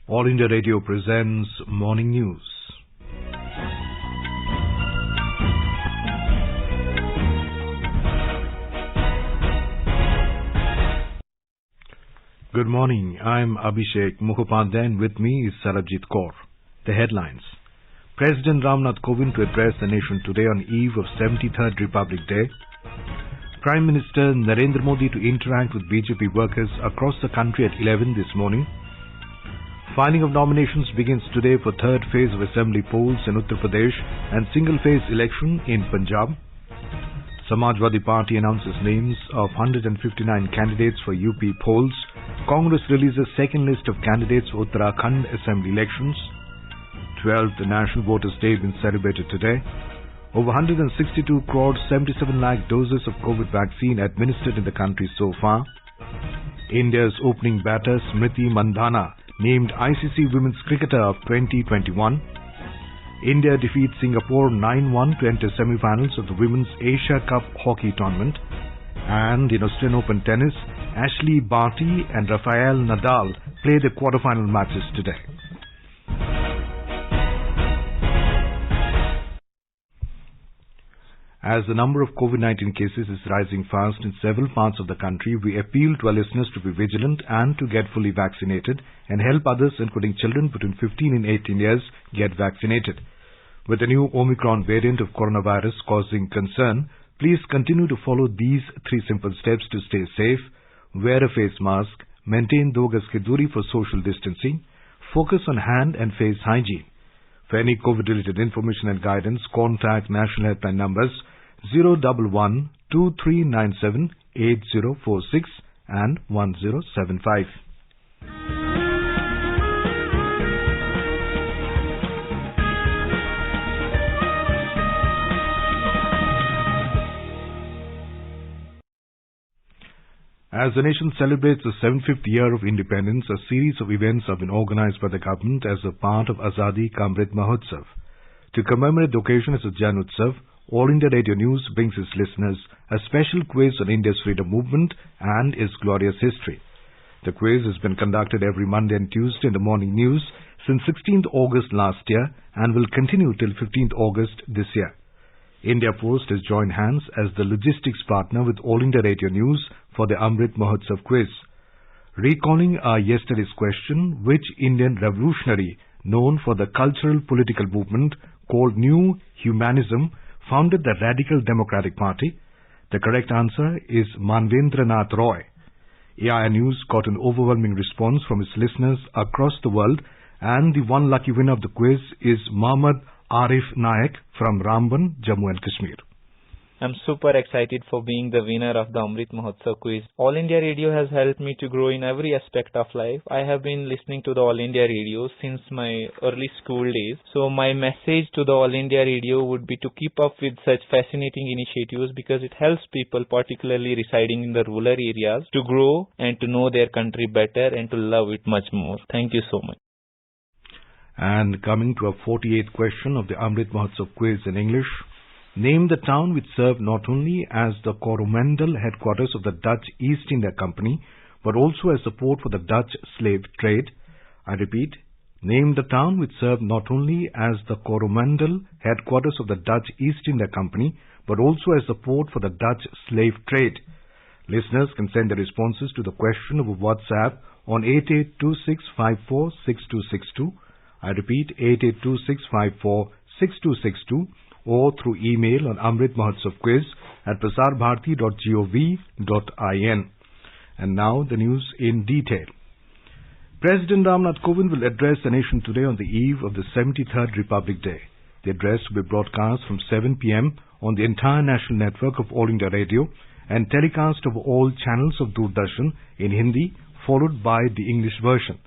All India Radio presents Morning News. Good morning. I'm Abhishek Mukhopadhyay and with me is Sarabjit Kaur. The headlines. President Ramnath Kovind to address the nation today on eve of 73rd Republic Day. Prime Minister Narendra Modi to interact with BJP workers across the country at 11 this morning. Filing of nominations begins today for third phase of assembly polls in Uttar Pradesh and single-phase election in Punjab. Samajwadi Party announces names of 159 candidates for UP polls. Congress releases second list of candidates for Uttarakhand Assembly elections. 12th National Voters' Day been celebrated today. Over 162 crore 77 lakh doses of COVID vaccine administered in the country so far. India's opening batter Smriti Mandana named ICC Women's Cricketer of 2021. India defeats Singapore 9-1 to enter semi-finals of the Women's Asia Cup Hockey Tournament. And in Australian Open Tennis, Ashley Barty and Rafael Nadal play the quarter-final matches today. As the number of COVID-19 cases is rising fast in several parts of the country, we appeal to our listeners to be vigilant and to get fully vaccinated and help others, including children between 15 and 18 years, get vaccinated. With the new Omicron variant of coronavirus causing concern, please continue to follow these 3 simple steps to stay safe. Wear a face mask, maintain 2 gaz ki duri for social distancing, focus on hand and face hygiene. For any COVID-related information and guidance, contact national helpline numbers 011 2397 8046 and 1075. As the nation celebrates the 75th year of independence, a series of events have been organized by the government as a part of Azadi Ka Amrit Mahotsav. To commemorate the occasion as a Jan Utsav, All India Radio News brings its listeners a special quiz on India's freedom movement and its glorious history. The quiz has been conducted every Monday and Tuesday in the morning news since 16th August last year and will continue till 15th August this year. India Post has joined hands as the logistics partner with All India Radio News for the Amrit Mahotsav quiz. Recalling our yesterday's question, which Indian revolutionary known for the cultural political movement called New Humanism founded the Radical Democratic Party? The correct answer is Manvendranath Roy. AIR News got an overwhelming response from its listeners across the world, and the one lucky winner of the quiz is Mohammad Arif Naik from Ramban, Jammu and Kashmir. I'm super excited for being the winner of the Amrit Mahotsav quiz. All India Radio has helped me to grow in every aspect of life. I have been listening to the All India Radio since my early school days. So my message to the All India Radio would be to keep up with such fascinating initiatives because it helps people, particularly residing in the rural areas, to grow and to know their country better and to love it much more. Thank you so much. And coming to our 48th question of the Amrit Mahotsav quiz in English. Name the town which served not only as the Coromandel headquarters of the Dutch East India Company, but also as a port for the Dutch slave trade. I repeat, name the town which served not only as the Coromandel headquarters of the Dutch East India Company, but also as a port for the Dutch slave trade. Listeners can send their responses to the question over WhatsApp on 8826546262. I repeat, 8826546262. or through email on Amrit Mahotsav quiz at prasarbharati.gov.in. And now the news in detail. President Ramnath Kovind will address the nation today on the eve of the 73rd Republic Day. The address will be broadcast from 7 p.m. on the entire national network of All India Radio and telecast over all channels of Doordarshan in Hindi, followed by the English version.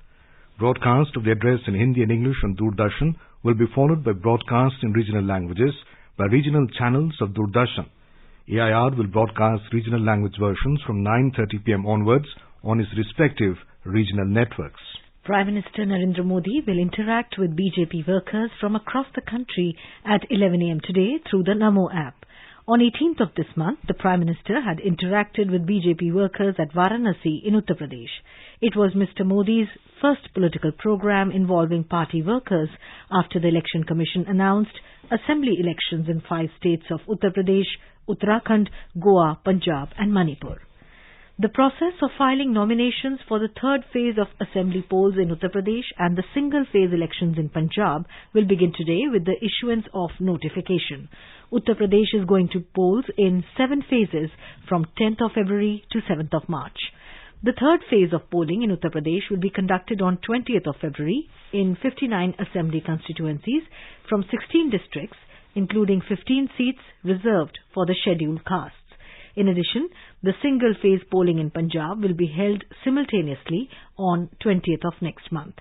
Broadcast of the address in Hindi and English on Doordarshan will be followed by broadcast in regional languages by regional channels of Doordarshan. AIR will broadcast regional language versions from 9:30 p.m. onwards on its respective regional networks. Prime Minister Narendra Modi will interact with BJP workers from across the country at 11 a.m. today through the Namo app. On 18th of this month, the Prime Minister had interacted with BJP workers at Varanasi in Uttar Pradesh. It was Mr. Modi's first political program involving party workers after the Election Commission announced assembly elections in 5 states of Uttar Pradesh, Uttarakhand, Goa, Punjab and Manipur. The process of filing nominations for the third phase of assembly polls in Uttar Pradesh and the single-phase elections in Punjab will begin today with the issuance of notification. Uttar Pradesh is going to polls in 7 phases from 10th of February to 7th of March. The third phase of polling in Uttar Pradesh will be conducted on 20th of February in 59 assembly constituencies from 16 districts, including 15 seats reserved for the scheduled castes. In addition, the single-phase polling in Punjab will be held simultaneously on 20th of next month.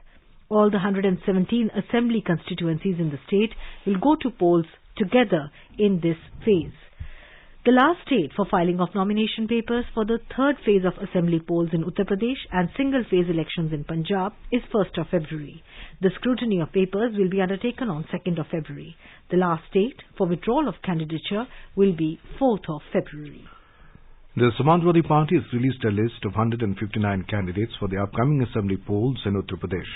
All the 117 assembly constituencies in the state will go to polls together in this phase. The last date for filing of nomination papers for the third phase of assembly polls in Uttar Pradesh and single-phase elections in Punjab is 1st of February. The scrutiny of papers will be undertaken on 2nd of February. The last date for withdrawal of candidature will be 4th of February. The Samanthari party has released a list of 159 candidates for the upcoming assembly polls in Uttar Pradesh.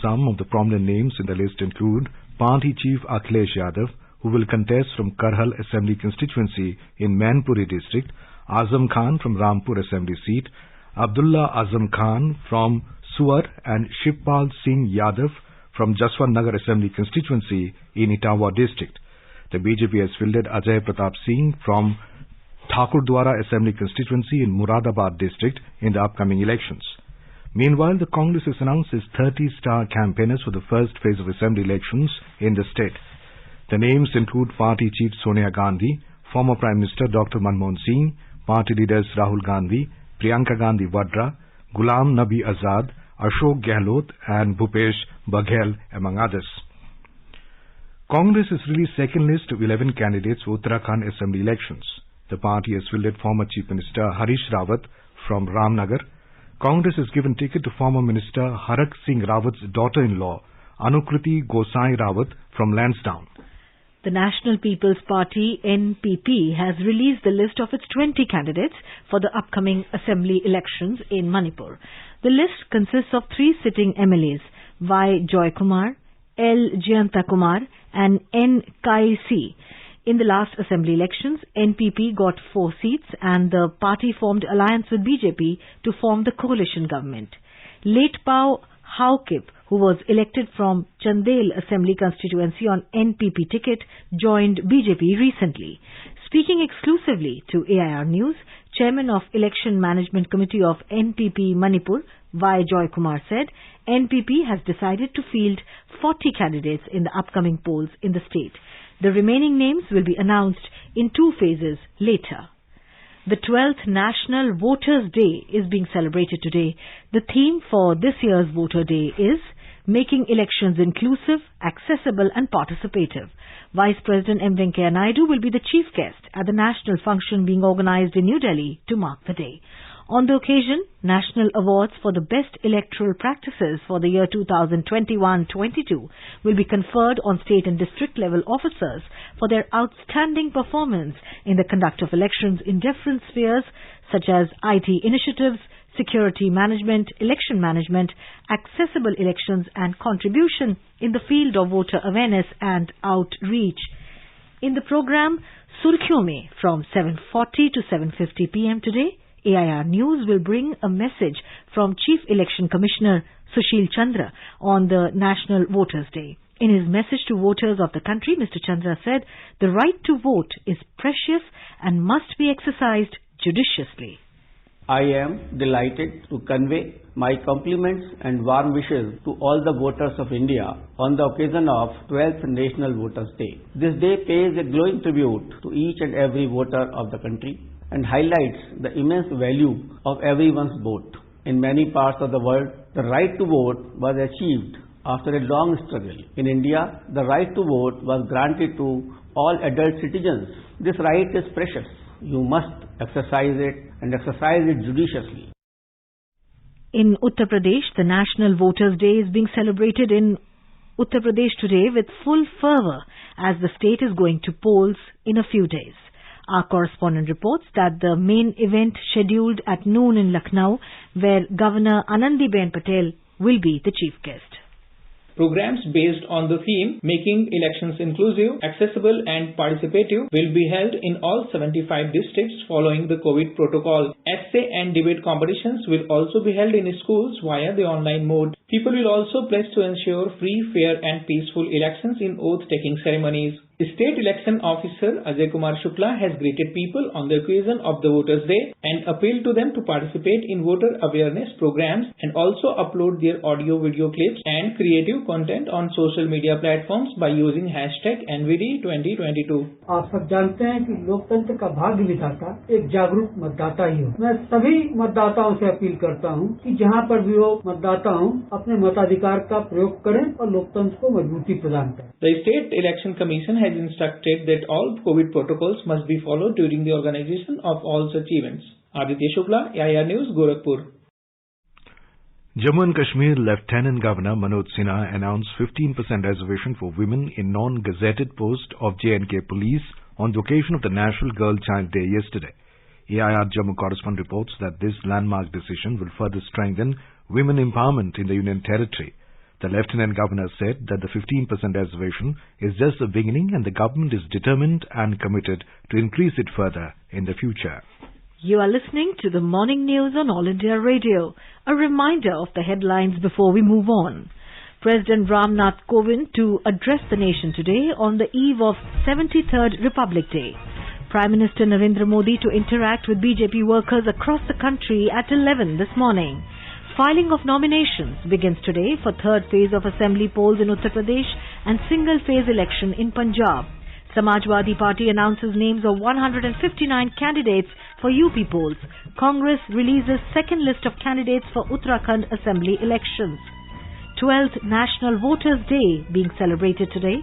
Some of the prominent names in the list include Party Chief Akhilesh Yadav, who will contest from Karhal Assembly constituency in Manipur district, Azam Khan from Rampur Assembly seat, Abdullah Azam Khan from Suar and Shivpal Singh Yadav from Jaswantnagar Assembly constituency in Etawah district. The BJP has fielded Ajay Pratap Singh from Thakurdwara Assembly constituency in Muradabad district in the upcoming elections. Meanwhile, the Congress has announced its 30-star campaigners for the first phase of assembly elections in the state. The names include Party Chief Sonia Gandhi, former Prime Minister Dr. Manmohan Singh, party leaders Rahul Gandhi, Priyanka Gandhi Vadra, Ghulam Nabi Azad, Ashok Gehlot and Bhupesh Baghel, among others. Congress has released second list of 11 candidates for Uttarakhand Assembly elections. The party has fielded former Chief Minister Harish Rawat from Ramnagar. Congress has given ticket to former Minister Harak Singh Rawat's daughter-in-law, Anukriti Gosai Rawat from Lansdowne. The National People's Party (NPP) has released the list of its 20 candidates for the upcoming assembly elections in Manipur. The list consists of 3 sitting MLAs, Y. Joy Kumar, L. Jayanta Kumar and N. Kai C. In the last assembly elections, NPP got 4 seats and the party formed alliance with BJP to form the coalition government. Letpao Haukip, who was elected from Chandel Assembly constituency on NPP ticket, joined BJP recently. Speaking exclusively to AIR News, Chairman of Election Management Committee of NPP Manipur, Y. Joy Kumar said, NPP has decided to field 40 candidates in the upcoming polls in the state. The remaining names will be announced in 2 phases later. The 12th National Voters' Day is being celebrated today. The theme for this year's Voter Day is Making Elections Inclusive, Accessible and Participative. Vice President M. Venkaiah Naidu will be the chief guest at the national function being organized in New Delhi to mark the day. On the occasion, national awards for the best electoral practices for the year 2021-22 will be conferred on state and district level officers for their outstanding performance in the conduct of elections in different spheres such as IT initiatives, security management, election management, accessible elections and contribution in the field of voter awareness and outreach. In the program Surkhiyon Mein from 7:40 to 7:50 p.m. today, AIR News will bring a message from Chief Election Commissioner Sushil Chandra on the National Voters' Day. In his message to voters of the country, Mr. Chandra said, the right to vote is precious and must be exercised judiciously. I am delighted to convey my compliments and warm wishes to all the voters of India on the occasion of 12th National Voters' Day. This day pays a glowing tribute to each and every voter of the country and highlights the immense value of everyone's vote. In many parts of the world, the right to vote was achieved after a long struggle. In India, the right to vote was granted to all adult citizens. This right is precious. You must exercise it and exercise it judiciously. In Uttar Pradesh, the National Voters' Day is being celebrated in Uttar Pradesh today with full fervour as the state is going to polls in a few days. Our correspondent reports that the main event scheduled at noon in Lucknow, where Governor Anandiben Patel will be the chief guest. Programs based on the theme Making Elections Inclusive, Accessible and Participative will be held in all 75 districts following the COVID protocol. Essay and debate competitions will also be held in schools via the online mode. People will also pledge to ensure free, fair and peaceful elections in oath-taking ceremonies. State Election Officer Ajay Kumar Shukla has greeted people on the occasion of the Voters' Day and appealed to them to participate in voter awareness programs and also upload their audio-video clips and creative content on social media platforms by using hashtag NVD2022. आप सब जानते हैं कि लोकतंत्र का भाग्य विधाता एक जागरूक मतदाता ही हो। मैं सभी मतदाताओं से अपील करता हूं कि जहां पर भी वो मतदाता हों, अपने मताधिकार का प्रयोग करें और लोकतंत्र को मजबूती प्रदान करें। The State Election Commission has instructed that all COVID protocols must be followed during the organization of all such events. Aditya Shukla, AIR News, Gorakhpur. Jammu and Kashmir Lieutenant Governor Manoj Sinha announced 15% reservation for women in non-gazetted posts of J&K Police on the occasion of the National Girl Child Day yesterday. AIR Jammu correspondent reports that this landmark decision will further strengthen women empowerment in the Union Territory. The Lieutenant Governor said that the 15% reservation is just the beginning and the government is determined and committed to increase it further in the future. You are listening to the morning news on All India Radio. A reminder of the headlines before we move on. President Ramnath Kovind to address the nation today on the eve of 73rd Republic Day. Prime Minister Narendra Modi to interact with BJP workers across the country at 11 this morning. Filing of nominations begins today for third phase of assembly polls in Uttar Pradesh and single phase election in Punjab. Samajwadi Party announces names of 159 candidates for UP polls. Congress releases second list of candidates for Uttarakhand assembly elections. 12th National Voters' Day being celebrated today.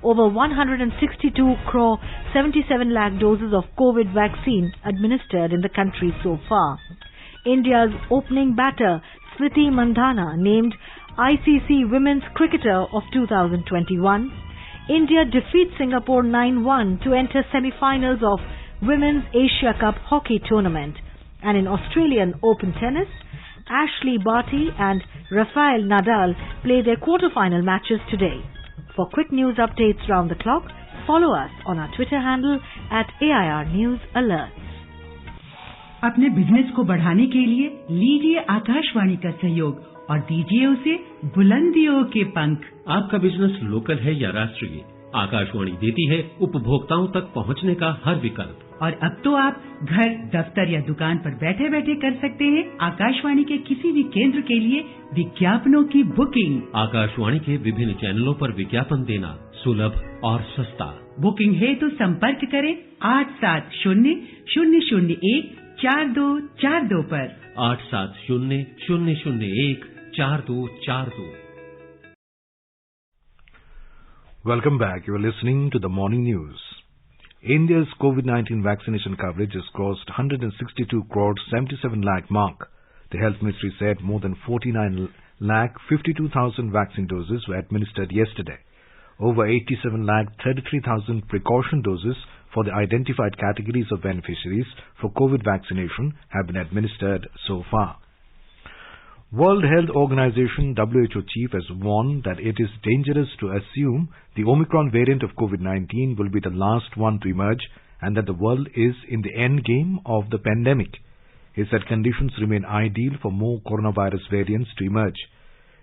Over 162 crore 77 lakh doses of COVID vaccine administered in the country so far. India's opening batter Smriti Mandana named ICC Women's Cricketer of 2021. India defeats Singapore 9-1 to enter semi-finals of Women's Asia Cup Hockey Tournament. And in Australian Open Tennis, Ashley Barty and Rafael Nadal play their quarter-final matches today. For quick news updates round the clock, follow us on our Twitter handle at AIR News Alerts. अपने business को बढ़ाने के लिए लीजिए आकाशवाणी का सहयोग और दीजिए उसे बुलंदियों के पंख। आपका बिजनेस लोकल है या राष्ट्रीय, आकाशवाणी देती है उपभोक्ताओं तक पहुंचने का हर विकल्प। और अब तो आप घर, दफ्तर या दुकान पर बैठे बैठे कर सकते हैं आकाशवाणी के किसी भी केंद्र के लिए विज्ञापनों की बुकिंग। आकाशवाणी के विभिन्न चैनलों पर विज्ञापन देना सुलभ और सस्ता। बुकिंग है तो संपर्क करें 8700014242 पर 8700014242। Welcome back. You are listening to the morning news. India's COVID-19 vaccination coverage has crossed 162 crore 77 lakh mark. The Health Ministry said more than 49 lakh 52,000 vaccine doses were administered yesterday. Over 87 lakh 33,000 precaution doses for the identified categories of beneficiaries for COVID vaccination have been administered so far. World Health Organization WHO chief has warned that it is dangerous to assume the Omicron variant of COVID-19 will be the last one to emerge and that the world is in the end game of the pandemic. He said conditions remain ideal for more coronavirus variants to emerge.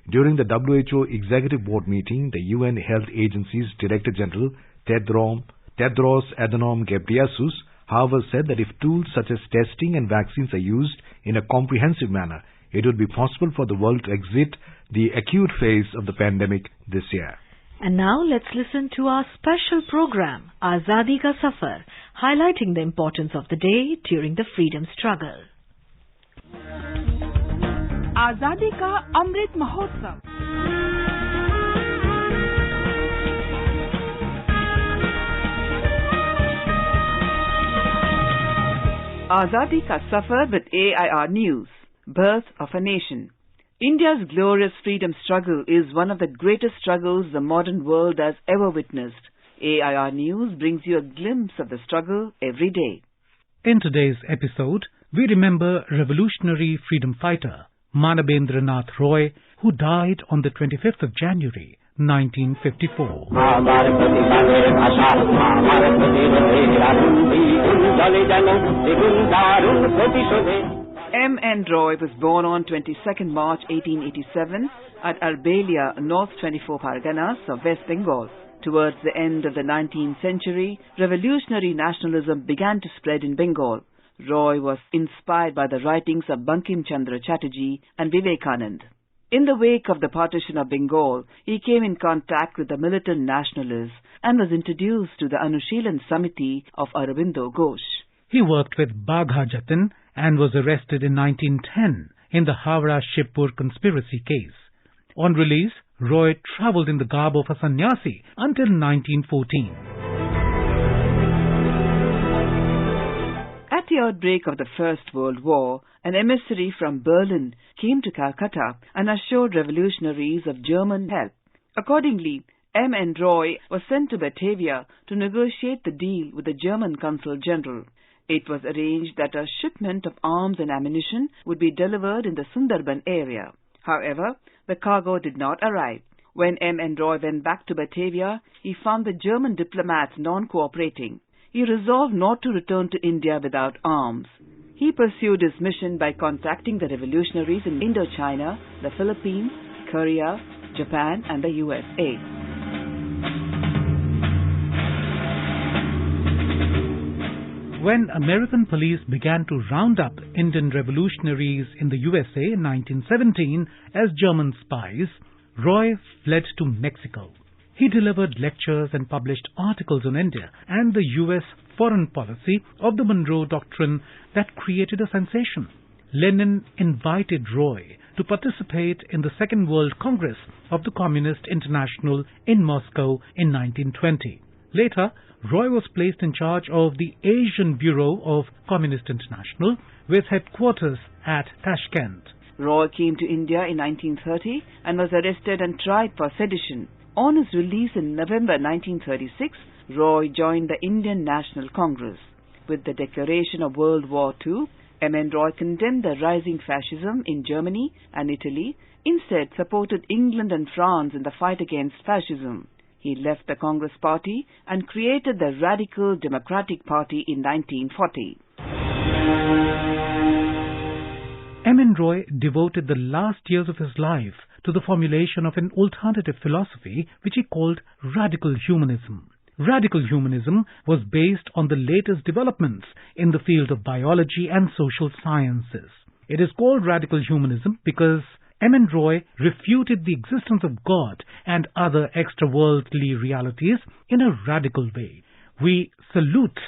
During the WHO Executive Board meeting, the UN Health Agency's Director General Tedros Adhanom Ghebreyesus, however, said that if tools such as testing and vaccines are used in a comprehensive manner, it would be possible for the world to exit the acute phase of the pandemic this year. And now let's listen to our special program, Azadi Ka Safar, highlighting the importance of the day during the freedom struggle. Azadi Ka Amrit Mahotsav. Azadi Ka Safar with AIR News. Birth of a Nation. India's glorious freedom struggle is one of the greatest struggles the modern world has ever witnessed. AIR News brings you a glimpse of the struggle every day. In today's episode, we remember revolutionary freedom fighter Manabendranath Roy, who died on the 25th of January, 1954. M.N. Roy was born on 22nd March 1887 at Arbelia, North 24 Parganas of West Bengal. Towards the end of the 19th century, revolutionary nationalism began to spread in Bengal. Roy was inspired by the writings of Bankim Chandra Chatterjee and Vivekanand. In the wake of the partition of Bengal, he came in contact with the militant nationalists and was introduced to the Anushilan Samiti of Aurobindo Ghosh. He worked with Bagha Jatin and was arrested in 1910 in the Howrah-Shibpur conspiracy case. On release, Roy travelled in the garb of a sannyasi until 1914. At the outbreak of the First World War, an emissary from Berlin came to Calcutta and assured revolutionaries of German help. Accordingly, M.N. Roy was sent to Batavia to negotiate the deal with the German Consul General. It was arranged that a shipment of arms and ammunition would be delivered in the Sundarban area. However, the cargo did not arrive. When M.N. Roy went back to Batavia, he found the German diplomats non-cooperating. He resolved not to return to India without arms. He pursued his mission by contacting the revolutionaries in Indochina, the Philippines, Korea, Japan and the USA. When American police began to round up Indian revolutionaries in the USA in 1917 as German spies, Roy fled to Mexico. He delivered lectures and published articles on India and the U.S. foreign policy of the Monroe Doctrine that created a sensation. Lenin invited Roy to participate in the Second World Congress of the Communist International in Moscow in 1920. Later, Roy was placed in charge of the Asian Bureau of Communist International with headquarters at Tashkent. Roy came to India in 1930 and was arrested and tried for sedition. On his release in November 1936, Roy joined the Indian National Congress. With the declaration of World War II, M.N. Roy condemned the rising fascism in Germany and Italy, instead supported England and France in the fight against fascism. He left the Congress Party and created the Radical Democratic Party in 1940. M.N. Roy devoted the last years of his life to the formulation of an alternative philosophy which he called radical humanism. Radical humanism was based on the latest developments in the field of biology and social sciences. It is called radical humanism because M.N. Roy refuted the existence of God and other extraworldly realities in a radical way. We salute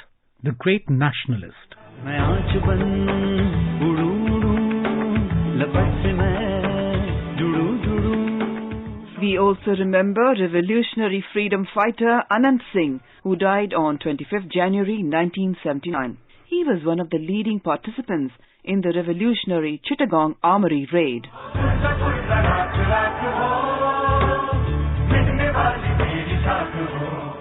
the great nationalist. We also remember revolutionary freedom fighter Anant Singh, who died on 25th January 1979. He was one of the leading participants in the revolutionary Chittagong Armory raid.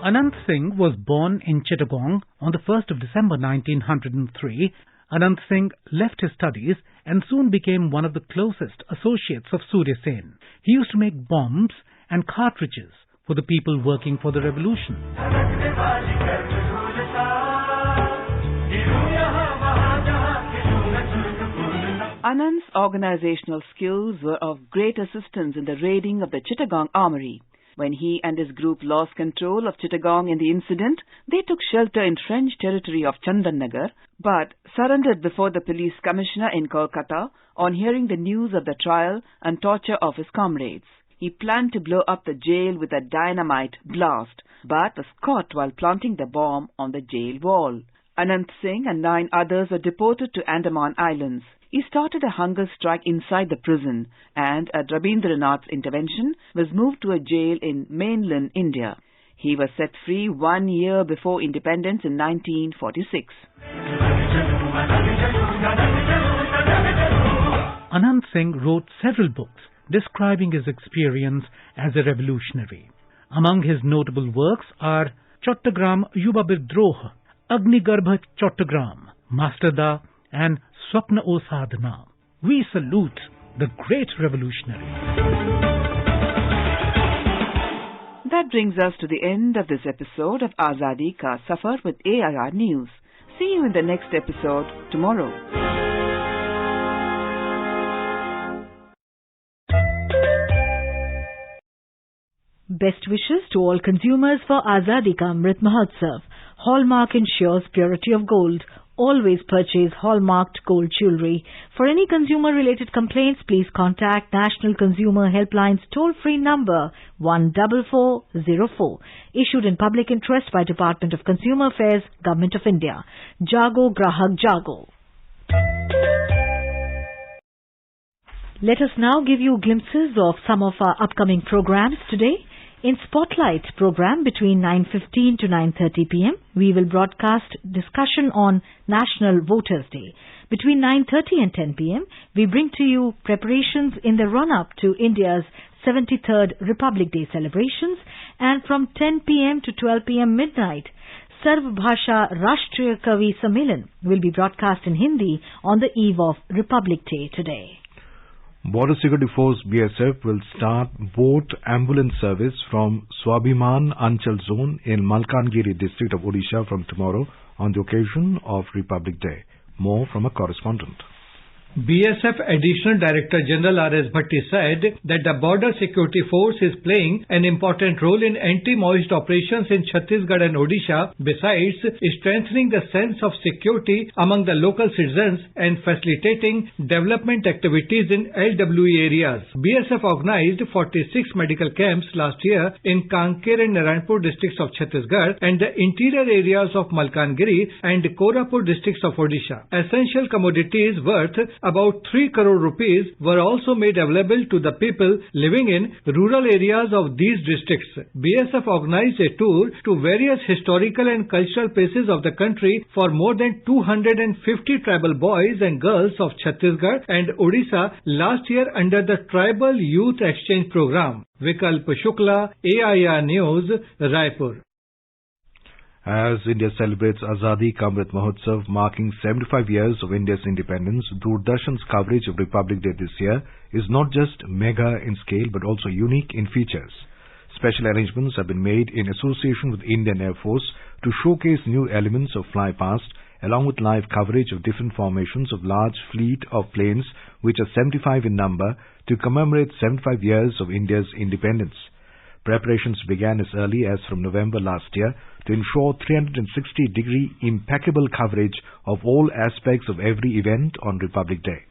Anant Singh was born in Chittagong on the 1st of December 1903. Anant Singh left his studies and soon became one of the closest associates of Surya Sen. He used to make bombs and cartridges for the people working for the revolution. Anand's organizational skills were of great assistance in the raiding of the Chittagong Armory. When he and his group lost control of Chittagong in the incident, they took shelter in French territory of Chandannagar, but surrendered before the police commissioner in Kolkata on hearing the news of the trial and torture of his comrades. He planned to blow up the jail with a dynamite blast, but was caught while planting the bomb on the jail wall. Anant Singh and 9 others were deported to Andaman Islands. He started a hunger strike inside the prison and, at Rabindranath's intervention, was moved to a jail in mainland India. He was set free 1 year before independence in 1946. Anant Singh wrote several books describing his experience as a revolutionary. Among his notable works are Chottagram Yuba Bidroh, Agnigarbha Chottagram, Masterda and Swapna O Sadhana. We salute the great revolutionary. That brings us to the end of this episode of Azadi Ka Safar with AIR News. See you in the next episode tomorrow. Best wishes to all consumers for Azadi Ka Amrit Mahotsav. Hallmark ensures purity of gold. Always purchase hallmarked gold jewelry. For any consumer-related complaints, please contact National Consumer Helpline's toll-free number 14404. Issued in public interest by Department of Consumer Affairs, Government of India. Jago Grahak Jago. Let us now give you glimpses of some of our upcoming programs today. In Spotlight program between 9:15 to 9:30 p.m., we will broadcast discussion on National Voters' Day. Between 9:30 and 10 p.m., we bring to you preparations in the run-up to India's 73rd Republic Day celebrations, and from 10 p.m. to 12 p.m. midnight, Sarv Bhasha Rashtriya Kavi Sammelan will be broadcast in Hindi on the eve of Republic Day today. Border Security Force BSF will start boat ambulance service from Swabhiman Anchal Zone in Malkangiri district of Odisha from tomorrow on the occasion of Republic Day. More from a correspondent. BSF Additional Director General R.S. Bhatti said that the Border Security Force is playing an important role in anti-Maoist operations in Chhattisgarh and Odisha, besides strengthening the sense of security among the local citizens and facilitating development activities in LWE areas. BSF organized 46 medical camps last year in Kanker and Narayanpur districts of Chhattisgarh and the interior areas of Malkangiri and Korapur districts of Odisha. Essential commodities worth about 3 crore rupees were also made available to the people living in rural areas of these districts. BSF organized a tour to various historical and cultural places of the country for more than 250 tribal boys and girls of Chhattisgarh and Odisha last year under the Tribal Youth Exchange Program. Vikalp Shukla, AIR News, Raipur. As India celebrates Azadi Ka Amrit Mahotsav marking 75 years of India's independence, Doordarshan's coverage of Republic Day this year is not just mega in scale but also unique in features. Special arrangements have been made in association with Indian Air Force to showcase new elements of Fly Past along with live coverage of different formations of large fleet of planes which are 75 in number to commemorate 75 years of India's independence. Preparations began as early as from November last year to ensure 360-degree impeccable coverage of all aspects of every event on Republic Day.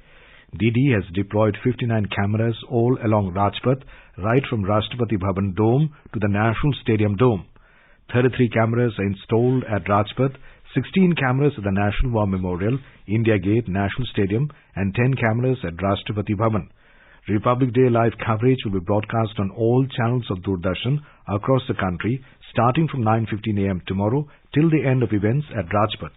DD has deployed 59 cameras all along Rajpath, right from Rashtrapati Bhavan Dome to the National Stadium Dome. 33 cameras are installed at Rajpath, 16 cameras at the National War Memorial, India Gate, National Stadium, and 10 cameras at Rashtrapati Bhavan. Republic Day live coverage will be broadcast on all channels of Doordarshan across the country, starting from 9:15 a.m. tomorrow till the end of events at Rajpath.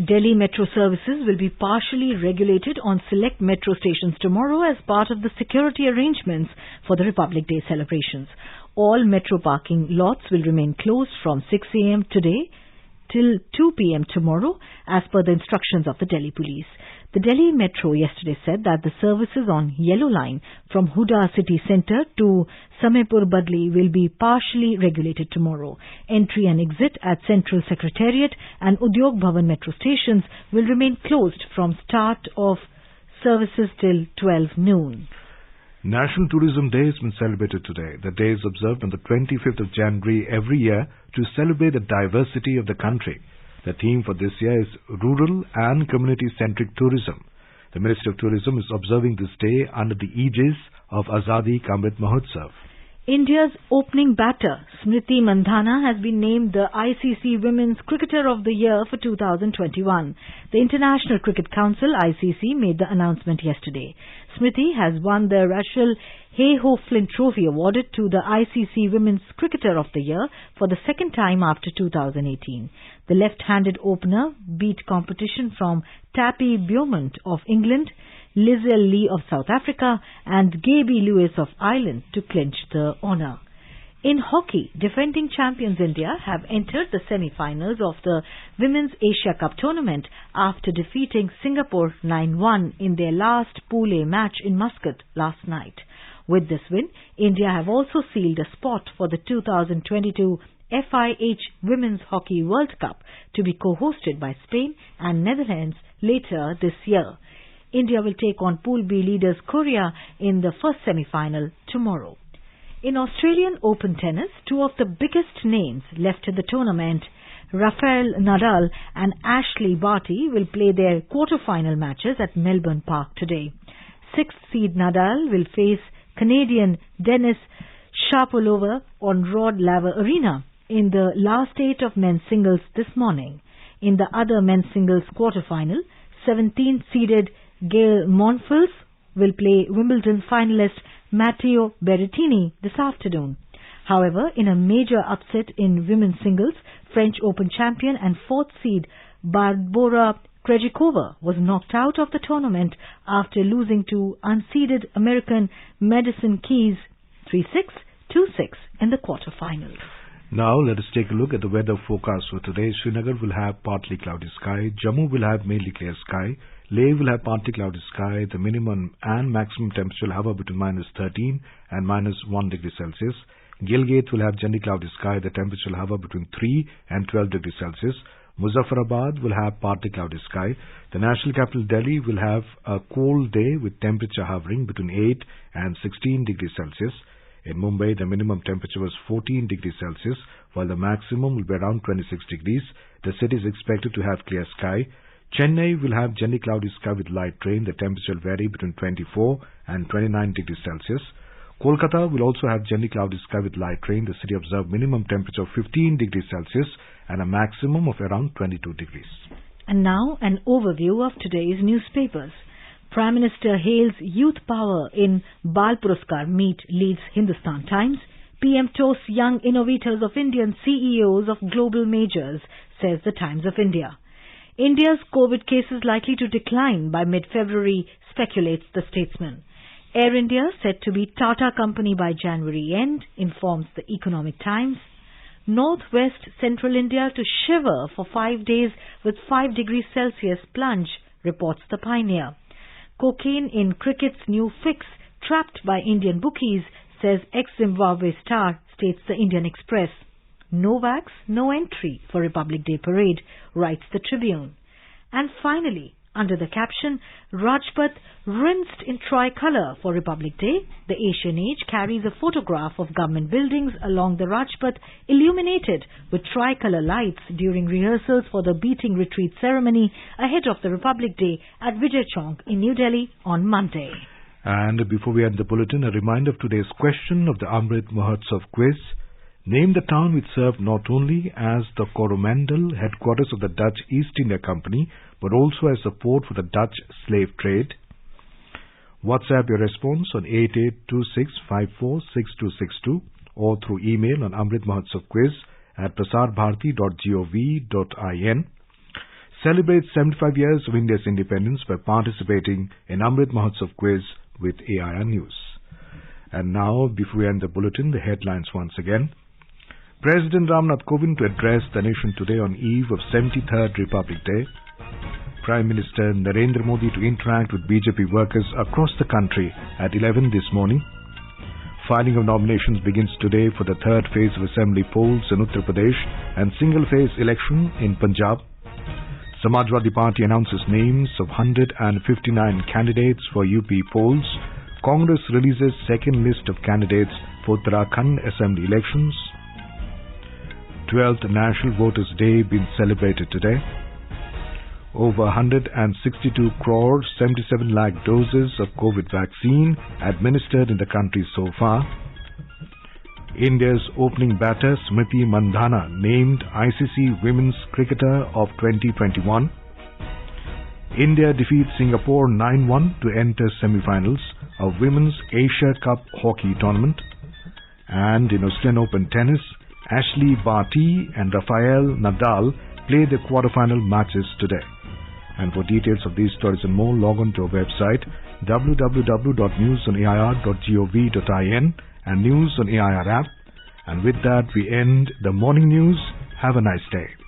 Delhi metro services will be partially regulated on select metro stations tomorrow as part of the security arrangements for the Republic Day celebrations. All metro parking lots will remain closed from 6 a.m. today till 2 p.m. tomorrow as per the instructions of the Delhi Police. The Delhi Metro yesterday said that the services on Yellow Line from Huda City Centre to Samanthari Badli will be partially regulated tomorrow. Entry and exit at Central Secretariat and Udyog Bhavan metro stations will remain closed from start of services till 12 noon. National Tourism Day has been celebrated today. The day is observed on the 25th of January every year to celebrate the diversity of the country. The theme for this year is Rural and Community-Centric Tourism. The Ministry of Tourism is observing this day under the aegis of Azadi Ka Amrit Mahotsav. India's opening batter, Smriti Mandana, has been named the ICC Women's Cricketer of the Year for 2021. The International Cricket Council, ICC, made the announcement yesterday. Smriti has won the Rachel Hayhoe Flint Trophy awarded to the ICC Women's Cricketer of the Year for the second time after 2018. The left-handed opener beat competition from Tappy Beaumont of England, Lizelle Lee of South Africa and Gaby Lewis of Ireland to clinch the honour. In hockey, defending champions India have entered the semi-finals of the Women's Asia Cup tournament after defeating Singapore 9-1 in their last Pool A match in Muscat last night. With this win, India have also sealed a spot for the 2022 FIH Women's Hockey World Cup to be co-hosted by Spain and Netherlands later this year. India will take on Pool B leaders Korea in the first semi-final tomorrow. In Australian Open tennis, two of the biggest names left in the tournament, Rafael Nadal and Ashley Barty, will play their quarter-final matches at Melbourne Park today. Sixth seed Nadal will face Canadian Denis Shapovalov on Rod Laver Arena in the last 8 of men's singles this morning. In the other men's singles quarter-final, 17th-seeded Gael Monfils will play Wimbledon finalist Matteo Berrettini this afternoon. However, in a major upset in women's singles, French Open champion and 4th seed Barbora Krejcikova was knocked out of the tournament after losing to unseeded American Madison Keys 3-6, 2-6 in the quarterfinals. Now let us take a look at the weather forecast for today. Srinagar will have partly cloudy sky. Jammu will have mainly clear sky. Leh will have partly cloudy sky. The minimum and maximum temperature will hover between -13 and -1 degree Celsius. Gilgit will have generally cloudy sky. The temperature will hover between 3 and 12 degrees Celsius. Muzaffarabad will have partly cloudy sky. The national capital Delhi will have a cold day with temperature hovering between 8 and 16 degrees Celsius. In Mumbai, the minimum temperature was 14 degrees Celsius, while the maximum will be around 26 degrees. The city is expected to have clear sky. Chennai will have generally cloudy sky with light rain. The temperature will vary between 24 and 29 degrees Celsius. Kolkata will also have generally cloudy sky with light rain. The city observed minimum temperature of 15 degrees Celsius and a maximum of around 22 degrees. And now an overview of today's newspapers. Prime Minister hails youth power in Bal Puraskar meet leads Hindustan Times. PM toasts young innovators of Indian CEOs of global majors, says the Times of India. India's COVID cases likely to decline by mid-February, speculates the Statesman. Air India said to be Tata company by January end, informs the Economic Times. Northwest Central India to shiver for 5 days with 5 degrees Celsius plunge, reports the Pioneer. Cocaine in cricket's new fix, trapped by Indian bookies, says ex-Zimbabwe star, states the Indian Express. No vax, no entry for Republic Day parade, writes the Tribune. And finally, under the caption, Rajpath rinsed in tricolour for Republic Day, the Asian Age carries a photograph of government buildings along the Rajpath illuminated with tricolour lights during rehearsals for the beating retreat ceremony ahead of the Republic Day at Vijay Chowk in New Delhi on Monday. And before we end the bulletin, a reminder of today's question of the Amrit Mahotsav quiz. Name the town which served not only as the Coromandel, headquarters of the Dutch East India Company, but also as a port for the Dutch slave trade. WhatsApp your response on 8826546262 or through email on amritmahotsavquiz@prasarbharati.gov.in. Celebrate 75 years of India's independence by participating in Amrit Mahotsav quiz with AIR News. And now, before we end the bulletin, the headlines once again. President Ramnath Kovind to address the nation today on eve of 73rd Republic Day. Prime Minister Narendra Modi to interact with BJP workers across the country at 11 this morning. Filing of nominations begins today for the third phase of assembly polls in Uttar Pradesh and single-phase election in Punjab. Samajwadi Party announces names of 159 candidates for UP polls. Congress releases second list of candidates for Uttarakhand Assembly elections. 12th National Voters' Day being celebrated today. Over 162 crore 77 lakh doses of COVID vaccine administered in the country so far. India's opening batter Smriti Mandana named ICC Women's Cricketer of 2021. India defeats Singapore 9-1 to enter semi-finals of Women's Asia Cup Hockey Tournament. And in Australian Open Tennis, Ashley Barty and Rafael Nadal play their quarter-final matches today. And for details of these stories and more, log on to our website www.newsonair.gov.in and News on AIR app. And with that, we end the morning news. Have a nice day.